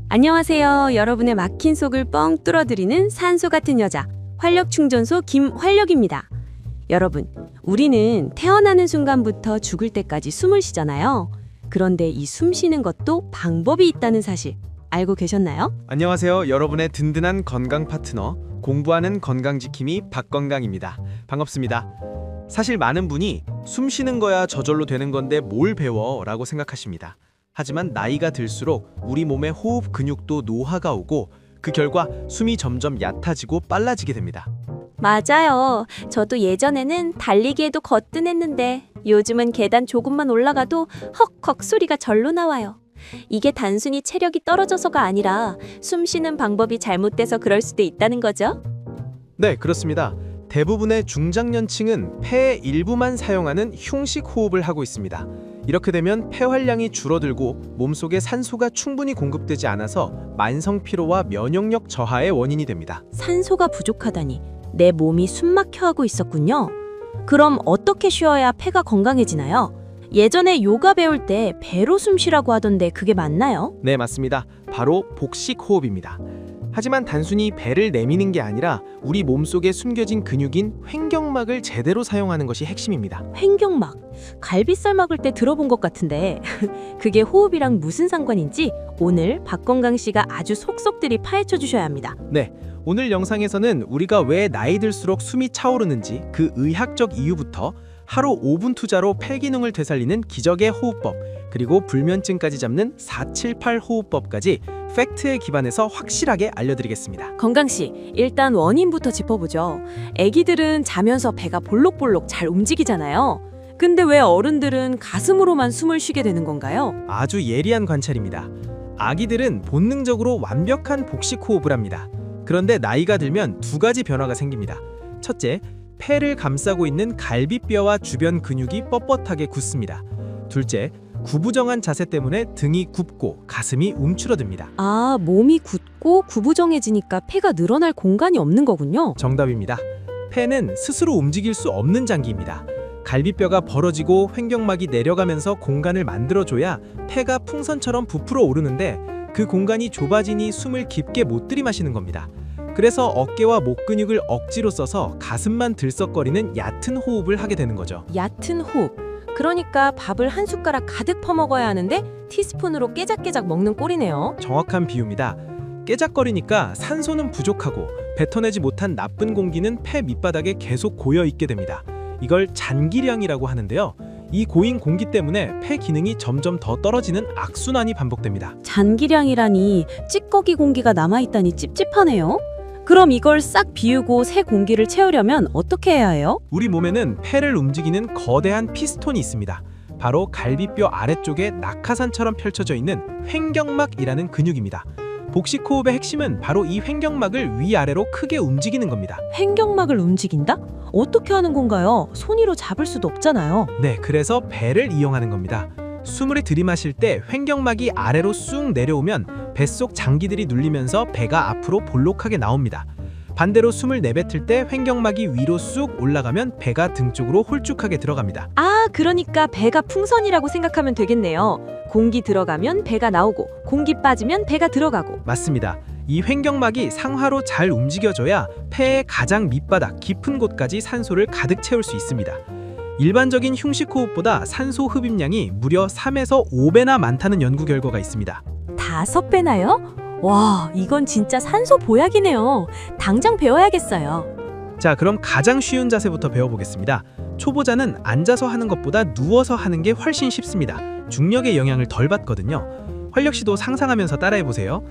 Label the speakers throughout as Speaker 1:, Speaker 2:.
Speaker 1: 안녕하세요. 여러분의 막힌 속을 뻥 뚫어드리는 산소 같은 여자, 활력충전소 김활력입니다. 여러분, 우리는 태어나는 순간부터 죽을 때까지 숨을 쉬잖아요. 그런데 이 숨 쉬는 것도 방법이 있다는 사실 알고 계셨나요?
Speaker 2: 안녕하세요. 여러분의 든든한 건강 파트너, 공부하는 건강지킴이 박건강입니다. 반갑습니다. 사실 많은 분이 숨 쉬는 거야 저절로 되는 건데 뭘 배워? 라고 생각하십니다. 하지만 나이가 들수록 우리 몸의 호흡 근육도 노화가 오고 그 결과 숨이 점점 얕아지고 빨라지게 됩니다.
Speaker 1: 맞아요. 저도 예전에는 달리기에도 거뜬했는데 요즘은 계단 조금만 올라가도 헉헉 소리가 절로 나와요. 이게 단순히 체력이 떨어져서가 아니라 숨 쉬는 방법이 잘못돼서 그럴 수도 있다는 거죠.
Speaker 2: 네, 그렇습니다. 대부분의 중장년층은 폐의 일부만 사용하는 흉식 호흡을 하고 있습니다. 이렇게 되면 폐활량이 줄어들고 몸속에 산소가 충분히 공급되지 않아서 만성 피로와 면역력 저하의 원인이 됩니다.
Speaker 1: 산소가 부족하다니 내 몸이 숨막혀 하고 있었군요. 그럼 어떻게 쉬어야 폐가 건강해지나요? 예전에 요가 배울 때 배로 숨 쉬라고 하던데 그게 맞나요?
Speaker 2: 네, 맞습니다. 바로 복식 호흡입니다. 하지만 단순히 배를 내미는 게 아니라 우리 몸속에 숨겨진 근육인 횡격막을 제대로 사용하는 것이 핵심입니다.
Speaker 1: 횡격막, 갈비살 막을 때 들어본 것 같은데 그게 호흡이랑 무슨 상관인지 오늘 박건강 씨가 아주 속속들이 파헤쳐 주셔야 합니다.
Speaker 2: 네, 오늘 영상에서는 우리가 왜 나이 들수록 숨이 차오르는지 그 의학적 이유부터 하루 5분 투자로 폐 기능을 되살리는 기적의 호흡법, 그리고 불면증까지 잡는 478 호흡법까지 팩트에 기반해서 확실하게 알려드리겠습니다.
Speaker 1: 건강 씨, 일단 원인부터 짚어보죠. 아기들은 자면서 배가 볼록볼록 잘 움직이잖아요. 근데 왜 어른들은 가슴으로만 숨을 쉬게 되는 건가요?
Speaker 2: 아주 예리한 관찰입니다. 아기들은 본능적으로 완벽한 복식 호흡을 합니다. 그런데 나이가 들면 두 가지 변화가 생깁니다. 첫째, 폐를 감싸고 있는 갈비뼈와 주변 근육이 뻣뻣하게 굳습니다. 둘째, 구부정한 자세 때문에 등이 굽고 가슴이 움츠러듭니다.
Speaker 1: 아, 몸이 굳고 구부정해지니까 폐가 늘어날 공간이 없는 거군요.
Speaker 2: 정답입니다. 폐는 스스로 움직일 수 없는 장기입니다. 갈비뼈가 벌어지고 횡격막이 내려가면서 공간을 만들어줘야 폐가 풍선처럼 부풀어 오르는데 그 공간이 좁아지니 숨을 깊게 못 들이마시는 겁니다. 그래서 어깨와 목 근육을 억지로 써서 가슴만 들썩거리는 얕은 호흡을 하게 되는 거죠.
Speaker 1: 얕은 호흡. 그러니까 밥을 한 숟가락 가득 퍼먹어야 하는데 티스푼으로 깨작깨작 먹는 꼴이네요.
Speaker 2: 정확한 비유입니다. 깨작거리니까 산소는 부족하고 뱉어내지 못한 나쁜 공기는 폐 밑바닥에 계속 고여 있게 됩니다. 이걸 잔기량이라고 하는데요. 이 고인 공기 때문에 폐 기능이 점점 더 떨어지는 악순환이 반복됩니다.
Speaker 1: 잔기량이라니 찌꺼기 공기가 남아있다니 찝찝하네요. 그럼 이걸 싹 비우고 새 공기를 채우려면 어떻게 해야 해요?
Speaker 2: 우리 몸에는 폐를 움직이는 거대한 피스톤이 있습니다. 바로 갈비뼈 아래쪽에 낙하산처럼 펼쳐져 있는 횡격막이라는 근육입니다. 복식 호흡의 핵심은 바로 이 횡격막을 위아래로 크게 움직이는 겁니다.
Speaker 1: 횡격막을 움직인다? 어떻게 하는 건가요? 손으로 잡을 수도 없잖아요.
Speaker 2: 네, 그래서 배를 이용하는 겁니다. 숨을 들이마실 때 횡격막이 아래로 쑥 내려오면 뱃속 장기들이 눌리면서 배가 앞으로 볼록하게 나옵니다. 반대로 숨을 내뱉을 때 횡격막이 위로 쑥 올라가면 배가 등 쪽으로 홀쭉하게 들어갑니다.
Speaker 1: 아, 그러니까 배가 풍선이라고 생각하면 되겠네요. 공기 들어가면 배가 나오고 공기 빠지면 배가 들어가고.
Speaker 2: 맞습니다. 이 횡격막이 상하로 잘 움직여줘야 폐의 가장 밑바닥 깊은 곳까지 산소를 가득 채울 수 있습니다. 일반적인 흉식 호흡보다 산소 흡입량이 무려 3에서 5배나 많다는 연구 결과가 있습니다.
Speaker 1: 5배나요? 와, 이건 진짜 산소 보약이네요. 당장 배워야겠어요.
Speaker 2: 자, 그럼 가장 쉬운 자세부터 배워보겠습니다. 초보자는 앉아서 하는 것보다 누워서 하는 게 훨씬 쉽습니다. 중력의 영향을 덜 받거든요. 활력 씨도 상상하면서 따라해보세요.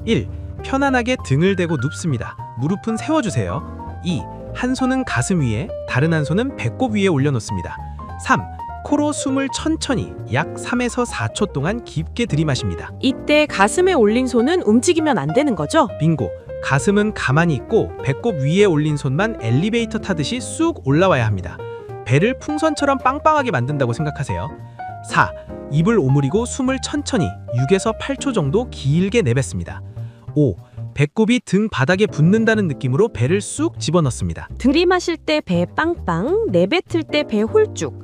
Speaker 2: 1. 편안하게 등을 대고 눕습니다. 무릎은 세워주세요. 2. 한 손은 가슴 위에, 다른 한 손은 배꼽 위에 올려놓습니다. 3. 코로 숨을 천천히 약 3에서 4초 동안 깊게 들이마십니다.
Speaker 1: 이때 가슴에 올린 손은 움직이면 안 되는 거죠?
Speaker 2: 빙고! 가슴은 가만히 있고 배꼽 위에 올린 손만 엘리베이터 타듯이 쑥 올라와야 합니다. 배를 풍선처럼 빵빵하게 만든다고 생각하세요. 4. 입을 오므리고 숨을 천천히 6에서 8초 정도 길게 내뱉습니다. 5. 배꼽이 등 바닥에 붙는다는 느낌으로 배를 쑥 집어넣습니다.
Speaker 1: 들이마실 때 배 빵빵, 내뱉을 때 배 홀쭉.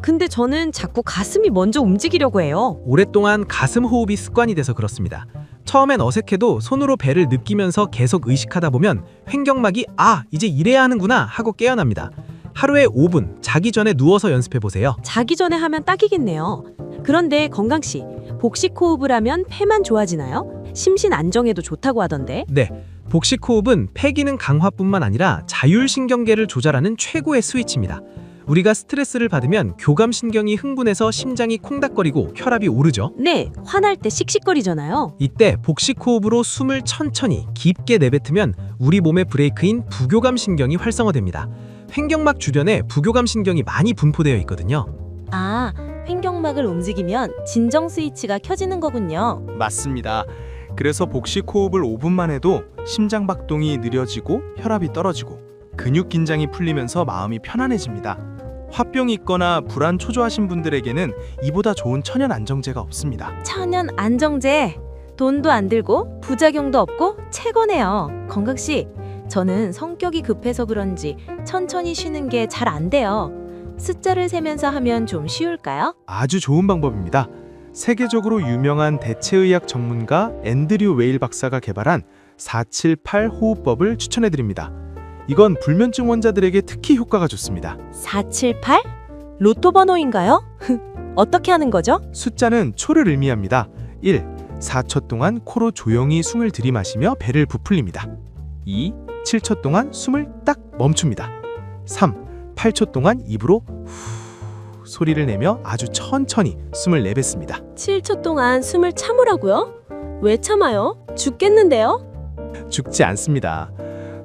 Speaker 1: 근데 저는 자꾸 가슴이 먼저 움직이려고 해요.
Speaker 2: 오랫동안 가슴 호흡이 습관이 돼서 그렇습니다. 처음엔 어색해도 손으로 배를 느끼면서 계속 의식하다 보면 횡격막이 이제 이래야 하는구나 하고 깨어납니다. 하루에 5분 자기 전에 누워서 연습해 보세요.
Speaker 1: 자기 전에 하면 딱이겠네요. 그런데 건강씨, 복식 호흡을 하면 폐만 좋아지나요? 심신 안정에도 좋다고 하던데.
Speaker 2: 네, 복식 호흡은 폐 기능 강화뿐만 아니라 자율신경계를 조절하는 최고의 스위치입니다. 우리가 스트레스를 받으면 교감신경이 흥분해서 심장이 콩닥거리고 혈압이 오르죠.
Speaker 1: 네, 화날 때 씩씩거리잖아요.
Speaker 2: 이때 복식 호흡으로 숨을 천천히 깊게 내뱉으면 우리 몸의 브레이크인 부교감신경이 활성화됩니다. 횡격막 주변에 부교감신경이 많이 분포되어 있거든요.
Speaker 1: 횡격막을 움직이면 진정 스위치가 켜지는 거군요.
Speaker 3: 맞습니다. 그래서 복식 호흡을 5분만 해도 심장 박동이 느려지고 혈압이 떨어지고 근육 긴장이 풀리면서 마음이 편안해집니다. 화병이 있거나 불안 초조하신 분들에게는 이보다 좋은 천연 안정제가 없습니다.
Speaker 1: 천연 안정제. 돈도 안 들고 부작용도 없고 최고네요. 건강씨, 저는 성격이 급해서 그런지 천천히 쉬는 게 잘 안 돼요. 숫자를 세면서 하면 좀 쉬울까요?
Speaker 3: 아주 좋은 방법입니다. 세계적으로 유명한 대체의학 전문가 앤드류 웨일 박사가 개발한 478 호흡법을 추천해드립니다. 이건 불면증 환자들에게 특히 효과가 좋습니다.
Speaker 1: 478? 로또 번호인가요? 어떻게 하는 거죠?
Speaker 3: 숫자는 초를 의미합니다. 1. 4초 동안 코로 조용히 숨을 들이마시며 배를 부풀립니다. 2. 7초 동안 숨을 딱 멈춥니다. 3. 8초 동안 입으로 후 소리를 내며 아주 천천히 숨을 내뱉습니다.
Speaker 1: 7초 동안 숨을 참으라고요? 왜 참아요? 죽겠는데요?
Speaker 3: 죽지 않습니다.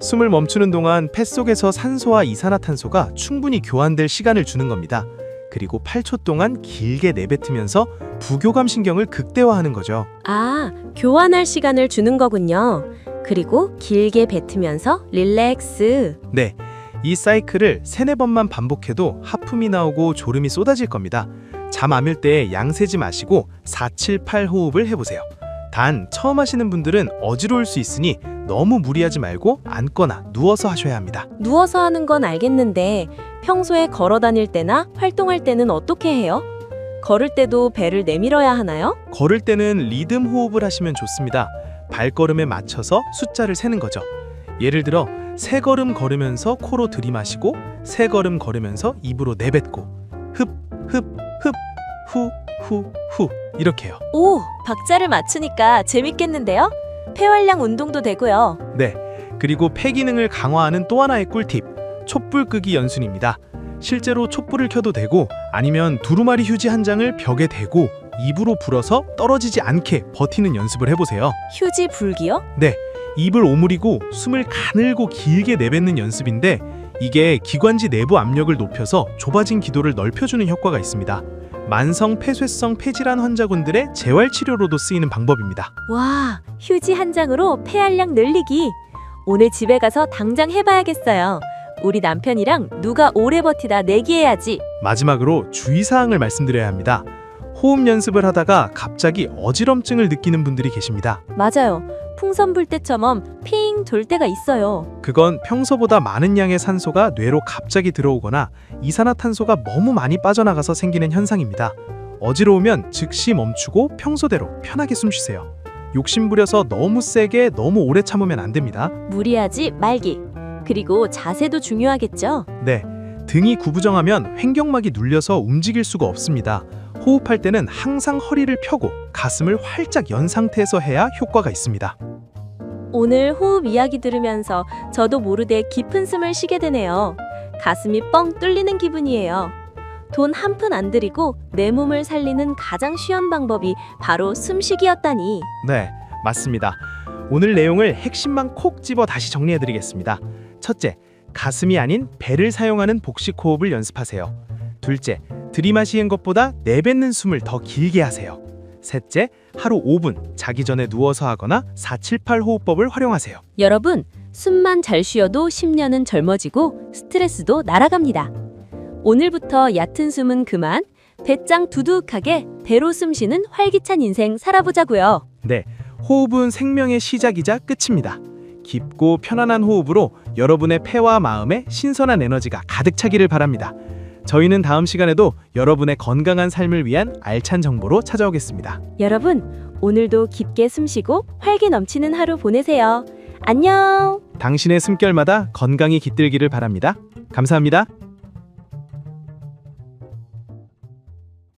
Speaker 3: 숨을 멈추는 동안 폐 속에서 산소와 이산화탄소가 충분히 교환될 시간을 주는 겁니다. 그리고 8초 동안 길게 내뱉으면서 부교감신경을 극대화하는 거죠.
Speaker 1: 교환할 시간을 주는 거군요. 그리고 길게 뱉으면서 릴렉스.
Speaker 3: 네, 이 사이클을 3-4번만 반복해도 하품이 나오고 졸음이 쏟아질 겁니다. 잠 안 올 때 양 세지 마시고 478 호흡을 해보세요. 단 처음 하시는 분들은 어지러울 수 있으니 너무 무리하지 말고 앉거나 누워서 하셔야 합니다.
Speaker 1: 누워서 하는 건 알겠는데 평소에 걸어 다닐 때나 활동할 때는 어떻게 해요? 걸을 때도 배를 내밀어야 하나요?
Speaker 3: 걸을 때는 리듬 호흡을 하시면 좋습니다. 발걸음에 맞춰서 숫자를 세는 거죠. 예를 들어 3걸음 걸으면서 코로 들이마시고 3걸음 걸으면서 입으로 내뱉고 흡, 흡, 흡, 후, 후, 후 이렇게요.
Speaker 1: 오, 박자를 맞추니까 재밌겠는데요? 폐활량 운동도 되고요.
Speaker 3: 네, 그리고 폐 기능을 강화하는 또 하나의 꿀팁, 촛불 끄기 연순입니다. 실제로 촛불을 켜도 되고 아니면 두루마리 휴지 한 장을 벽에 대고 입으로 불어서 떨어지지 않게 버티는 연습을 해보세요.
Speaker 1: 휴지 불기요?
Speaker 3: 네, 입을 오므리고 숨을 가늘고 길게 내뱉는 연습인데 이게 기관지 내부 압력을 높여서 좁아진 기도를 넓혀주는 효과가 있습니다. 만성 폐쇄성 폐질환 환자분들의 재활치료로도 쓰이는 방법입니다.
Speaker 1: 와, 휴지 한 장으로 폐활량 늘리기. 오늘 집에 가서 당장 해봐야겠어요. 우리 남편이랑 누가 오래 버티다 내기해야지.
Speaker 3: 마지막으로 주의사항을 말씀드려야 합니다. 호흡 연습을 하다가 갑자기 어지럼증을 느끼는 분들이 계십니다.
Speaker 1: 맞아요. 풍선 불 때처럼 핑 돌 때가 있어요.
Speaker 3: 그건 평소보다 많은 양의 산소가 뇌로 갑자기 들어오거나 이산화탄소가 너무 많이 빠져나가서 생기는 현상입니다. 어지러우면 즉시 멈추고 평소대로 편하게 숨 쉬세요. 욕심부려서 너무 세게 너무 오래 참으면 안 됩니다.
Speaker 1: 무리하지 말기. 그리고 자세도 중요하겠죠?
Speaker 3: 네, 등이 구부정하면 횡격막이 눌려서 움직일 수가 없습니다. 호흡할 때는 항상 허리를 펴고 가슴을 활짝 연 상태에서 해야 효과가 있습니다.
Speaker 1: 오늘 호흡 이야기 들으면서 저도 모르게 깊은 숨을 쉬게 되네요. 가슴이 뻥 뚫리는 기분이에요. 돈 한 푼 안 들이고 내 몸을 살리는 가장 쉬운 방법이 바로 숨쉬기였다니.
Speaker 3: 네, 맞습니다. 오늘 내용을 핵심만 콕 집어 다시 정리해드리겠습니다. 첫째, 가슴이 아닌 배를 사용하는 복식 호흡을 연습하세요. 둘째, 들이마시는 것보다 내뱉는 숨을 더 길게 하세요. 셋째, 하루 5분 자기 전에 누워서 하거나 478 호흡법을 활용하세요.
Speaker 1: 여러분, 숨만 잘 쉬어도 10년은 젊어지고 스트레스도 날아갑니다. 오늘부터 얕은 숨은 그만, 배짱 두둑하게 배로 숨쉬는 활기찬 인생 살아보자고요.
Speaker 3: 네, 호흡은 생명의 시작이자 끝입니다. 깊고 편안한 호흡으로 여러분의 폐와 마음에 신선한 에너지가 가득 차기를 바랍니다. 저희는 다음 시간에도 여러분의 건강한 삶을 위한 알찬 정보로 찾아오겠습니다.
Speaker 1: 여러분, 오늘도 깊게 숨쉬고 활기 넘치는 하루 보내세요. 안녕!
Speaker 3: 당신의 숨결마다 건강이 깃들기를 바랍니다. 감사합니다.